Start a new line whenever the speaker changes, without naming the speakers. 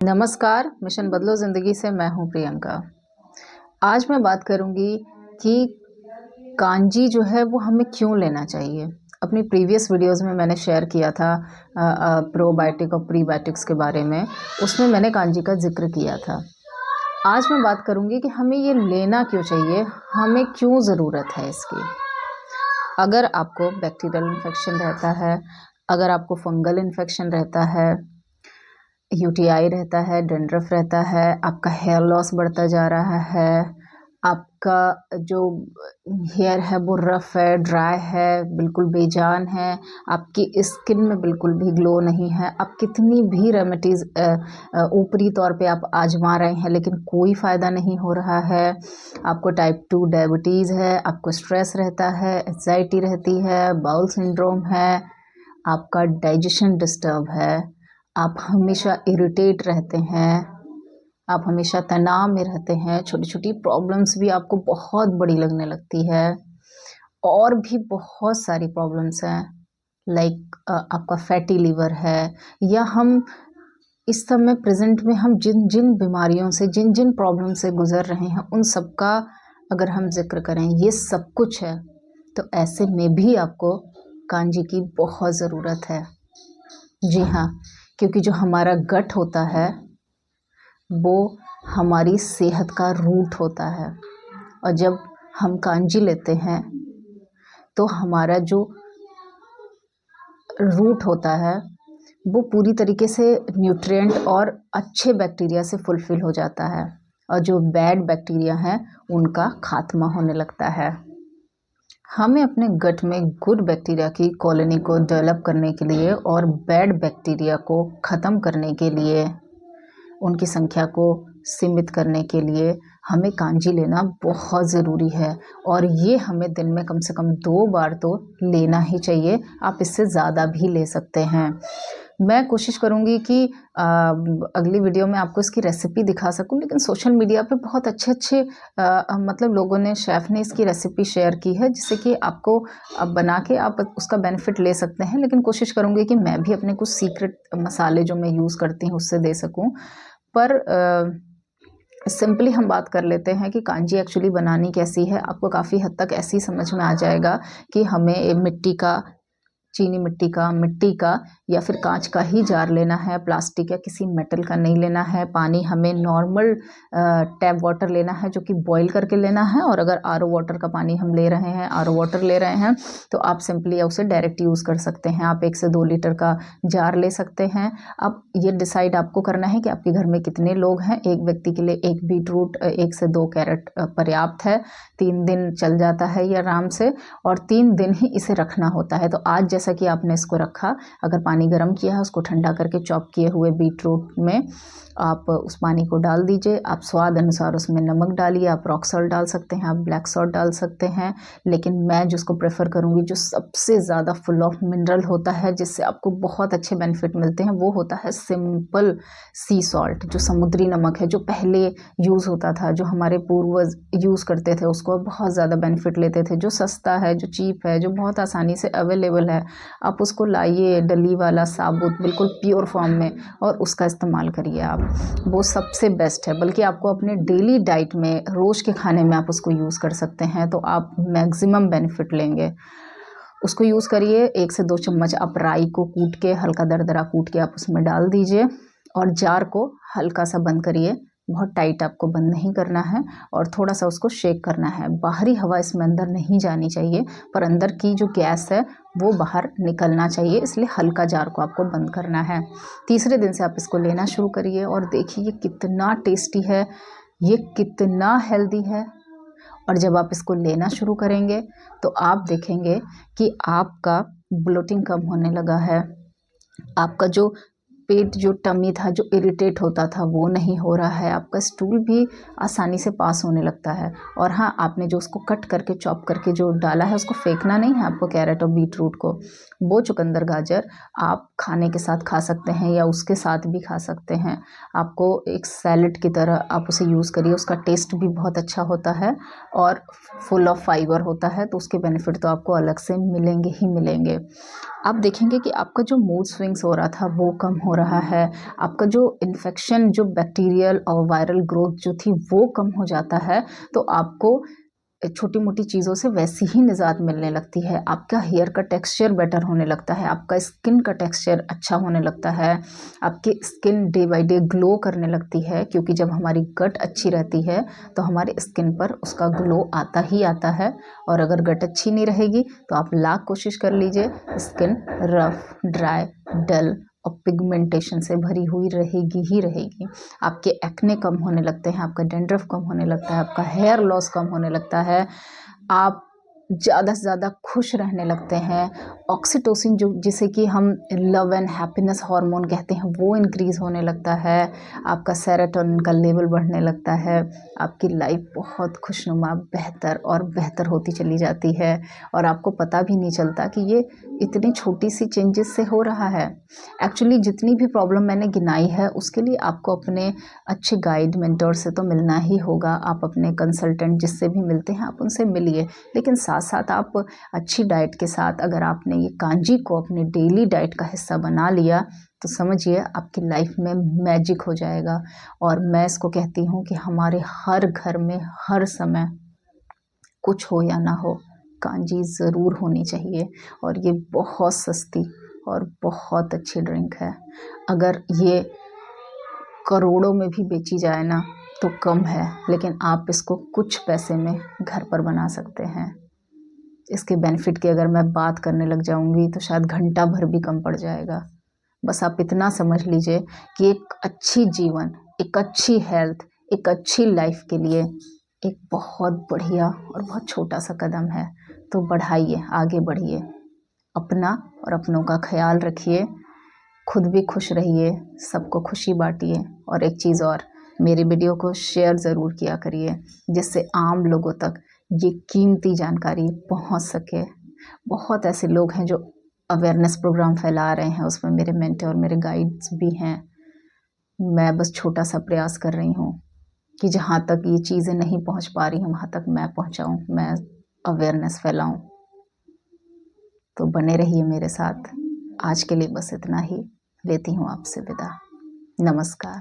नमस्कार, मिशन बदलो ज़िंदगी से मैं हूँ प्रियंका। आज मैं बात करूँगी कि कांजी जो है वो हमें क्यों लेना चाहिए। अपनी प्रीवियस वीडियोज़ में मैंने शेयर किया था प्रोबायोटिक और प्रीबायोटिक्स के बारे में, उसमें मैंने कांजी का ज़िक्र किया था। आज मैं बात करूँगी कि हमें ये लेना क्यों चाहिए, हमें क्यों ज़रूरत है इसकी। अगर आपको बैक्टीरियल इन्फेक्शन रहता है, अगर आपको फंगल इन्फेक्शन रहता है, यूटीआई रहता है, डैंड्रफ रहता है, आपका हेयर लॉस बढ़ता जा रहा है, आपका जो हेयर है वो रफ़ है, ड्राई है, बिल्कुल बेजान है, आपकी स्किन में बिल्कुल भी ग्लो नहीं है, आप कितनी भी रेमेडीज़ ऊपरी तौर पे आप आजमा रहे हैं लेकिन कोई फ़ायदा नहीं हो रहा है, आपको टाइप 2 डायबिटीज़ है, आपको स्ट्रेस रहता है, एंग्जायटी रहती है, बाउल सिंड्रोम है, आपका डाइजेशन डिस्टर्ब है, आप हमेशा इरिटेट रहते हैं, आप हमेशा तनाव में रहते हैं, छोटी-छोटी प्रॉब्लम्स भी आपको बहुत बड़ी लगने लगती है और भी बहुत सारी प्रॉब्लम्स हैं लाइक आपका फैटी लिवर है या हम इस समय प्रेज़ेंट में हम जिन-जिन बीमारियों से, जिन-जिन प्रॉब्लम से गुज़र रहे हैं, उन सब का अगर हम ज़िक्र करें, ये सब कुछ है, तो ऐसे में भी आपको कांजी की बहुत ज़रूरत है। जी हाँ, क्योंकि जो हमारा गट होता है, वो हमारी सेहत का रूट होता है और जब हम कांजी लेते हैं, तो हमारा जो रूट होता है, वो पूरी तरीके से न्यूट्रिएंट और अच्छे बैक्टीरिया से फुलफ़िल हो जाता है और जो बैड बैक्टीरिया हैं, उनका खात्मा होने लगता है। हमें अपने गट में गुड बैक्टीरिया की कॉलोनी को डेवलप करने के लिए और बैड बैक्टीरिया को ख़त्म करने के लिए, उनकी संख्या को सीमित करने के लिए हमें कांजी लेना बहुत ज़रूरी है और ये हमें दिन में कम से कम 2 बार तो लेना ही चाहिए। आप इससे ज़्यादा भी ले सकते हैं। मैं कोशिश करूँगी कि अगली वीडियो में आपको इसकी रेसिपी दिखा सकूँ, लेकिन सोशल मीडिया पे बहुत अच्छे-अच्छे मतलब लोगों ने शेफ़ ने इसकी रेसिपी शेयर की है, जिससे कि आपको बना के आप उसका बेनिफिट ले सकते हैं। लेकिन कोशिश करूँगी कि मैं भी अपने कुछ सीक्रेट मसाले जो मैं यूज़ करती हूँ, उससे दे सकूँ। पर सिंपली हम बात कर लेते हैं कि कांजी एक्चुअली बनानी कैसी है। आपको काफ़ी हद तक ऐसे ही समझ में आ जाएगा कि हमें मिट्टी का, चीनी मिट्टी का या फिर कांच का ही जार लेना है, प्लास्टिक या किसी मेटल का नहीं लेना है। पानी हमें नॉर्मल टैप वाटर लेना है जो कि बॉईल करके लेना है और अगर आरओ वाटर का पानी हम ले रहे हैं, आरओ वाटर ले रहे हैं, तो आप सिंपली उसे डायरेक्ट यूज़ कर सकते हैं। आप 1 से 2 लीटर का जार ले सकते हैं। अब ये डिसाइड आपको करना है कि आपके घर में कितने लोग हैं। एक व्यक्ति के लिए 1 बीटरूट 1 से 2 कैरेट पर्याप्त है। 3 दिन चल जाता है ये आराम से और 3 दिन ही इसे रखना होता है। तो आज जैसा कि आपने इसको रखा, अगर पानी गर्म किया है, उसको ठंडा करके चॉप किए हुए बीटरूट में आप उस पानी को डाल दीजिए। आप स्वाद अनुसार उसमें नमक डालिए, आप रॉक सॉल्ट डाल सकते हैं, आप ब्लैक सॉल्ट डाल सकते हैं। लेकिन मैं जिसको प्रेफ़र करूँगी, जो सबसे ज़्यादा फुल ऑफ मिनरल होता है, जिससे आपको बहुत अच्छे बेनिफिट मिलते हैं, वो होता है सिंपल सी सॉल्ट, जो समुद्री नमक है, जो पहले यूज़ होता था, जो हमारे पूर्वज यूज़ करते थे, उसको बहुत ज़्यादा बेनिफिट लेते थे। जो सस्ता है, जो चीप है, जो बहुत आसानी से अवेलेबल है, आप उसको लाइए डली वाला साबुत बिल्कुल प्योर फॉर्म में और उसका इस्तेमाल करिए आप। वो सबसे बेस्ट है, बल्कि आपको अपने डेली डाइट में, रोज़ के खाने में आप उसको यूज़ कर सकते हैं, तो आप मैक्सिमम बेनिफिट लेंगे। उसको यूज़ करिए। 1 से 2 चम्मच आप राई को कूट के, हल्का दरदरा कूट के आप उसमें डाल दीजिए और जार को हल्का-सा बंद करिए। बहुत टाइट आपको बंद नहीं करना है और थोड़ा-सा उसको शेक करना है। बाहरी हवा इसमें अंदर नहीं जानी चाहिए, पर अंदर की जो गैस है, वो बाहर निकलना चाहिए, इसलिए हल्का जार को आपको बंद करना है। तीसरे दिन से आप इसको लेना शुरू करिए और देखिए ये कितना टेस्टी है, ये कितना हेल्दी है और जब आप इसको लेना शुरू करेंगे, तो आप देखेंगे कि आपका ब्लोटिंग कम होने लगा है। आपका जो पेट, जो टमी था, जो इरिटेट होता था, वो नहीं हो रहा है। आपका स्टूल भी आसानी से पास होने लगता है। और हाँ, आपने जो उसको कट करके, चॉप करके जो डाला है, उसको फेंकना नहीं है आपको, कैरेट और बीटरूट को। वो चुकंदर, गाजर आप खाने के साथ खा सकते हैं या उसके साथ भी खा सकते हैं। आपको एक सैलेड की तरह आप उसे यूज़ करिए, उसका टेस्ट भी बहुत अच्छा होता है और फुल ऑफ फाइबर होता है, तो उसके बेनिफिट तो आपको अलग से मिलेंगे ही मिलेंगे। आप देखेंगे कि आपका जो मूड स्विंग्स हो रहा था, वो कम हो रहा है, आपका जो इन्फेक्शन, जो बैक्टीरियल और वायरल ग्रोथ जो थी वो कम हो जाता है, तो आपको छोटी मोटी चीज़ों से वैसी ही निजात मिलने लगती है। आपका हेयर का टेक्सचर बेटर होने लगता है, आपका स्किन का टेक्सचर अच्छा होने लगता है, आपकी skin day by day glow करने लगती है, क्योंकि जब हमारी गट अच्छी रहती है तो हमारे स्किन पर उसका ग्लो आता ही आता है। और अगर गट अच्छी नहीं रहेगी तो आप लाख कोशिश कर लीजिए, स्किन रफ, ड्राई, डल और पिगमेंटेशन से भरी हुई रहेगी ही रहेगी। आपके एक्ने कम होने लगते हैं, आपका डैंड्रफ कम होने लगता है, आपका हेयर लॉस कम होने लगता है, आप ज़्यादा से ज़्यादा खुश रहने लगते हैं। ऑक्सीटोसिन जो जिसे कि हम लव एंड हैप्पीनेस हार्मोन कहते हैं वो इंक्रीज़ होने लगता है, आपका सेरोटोनिन का लेवल बढ़ने लगता है, आपकी लाइफ बहुत खुशनुमा, बेहतर और बेहतर होती चली जाती है और आपको पता भी नहीं चलता कि ये इतनी छोटी सी चेंजेस से हो रहा है। एक्चुअली जितनी भी प्रॉब्लम मैंने गिनाई है उसके लिए आपको अपने अच्छे गाइड मेंटर से तो मिलना ही होगा। आप अपने कंसल्टेंट जिससे भी मिलते हैं आप उनसे मिलिए, लेकिन साथ साथ आप अच्छी डाइट के साथ अगर आपने ये कांजी को अपने डेली डाइट का हिस्सा बना लिया तो समझिए आपकी लाइफ में मैजिक हो जाएगा। और मैं इसको कहती हूँ कि हमारे हर घर में हर समय कुछ हो या ना हो, कांजी ज़रूर होनी चाहिए। और ये बहुत सस्ती और बहुत अच्छी ड्रिंक है। अगर ये करोड़ों में भी बेची जाए ना तो कम है, लेकिन आप इसको कुछ पैसे में घर पर बना सकते हैं। इसके बेनिफिट की अगर मैं बात करने लग जाऊंगी तो शायद घंटा भर भी कम पड़ जाएगा। बस आप इतना समझ लीजिए कि एक अच्छी जीवन, एक अच्छी हेल्थ, एक अच्छी लाइफ के लिए एक बहुत बढ़िया और बहुत छोटा सा कदम है। तो बढ़ाइए, आगे बढ़िए, अपना और अपनों का ख्याल रखिए, खुद भी खुश रहिए, सबको खुशी बांटिए। और एक चीज़ और, मेरी वीडियो को शेयर ज़रूर किया करिए जिससे आम लोगों तक ये कीमती जानकारी पहुंच सके। बहुत ऐसे लोग हैं जो अवेयरनेस प्रोग्राम फैला रहे हैं, उसमें मेरे मेंटर और मेरे गाइड्स भी हैं। मैं बस छोटा सा प्रयास कर रही हूँ कि जहाँ तक ये चीज़ें नहीं पहुँच पा रही हैं वहाँ तक मैं पहुँचाऊँ, मैं अवेयरनेस फैलाऊँ। तो बने रहिए मेरे साथ। आज के लिए बस इतना ही, लेती हूँ आपसे विदा। नमस्कार।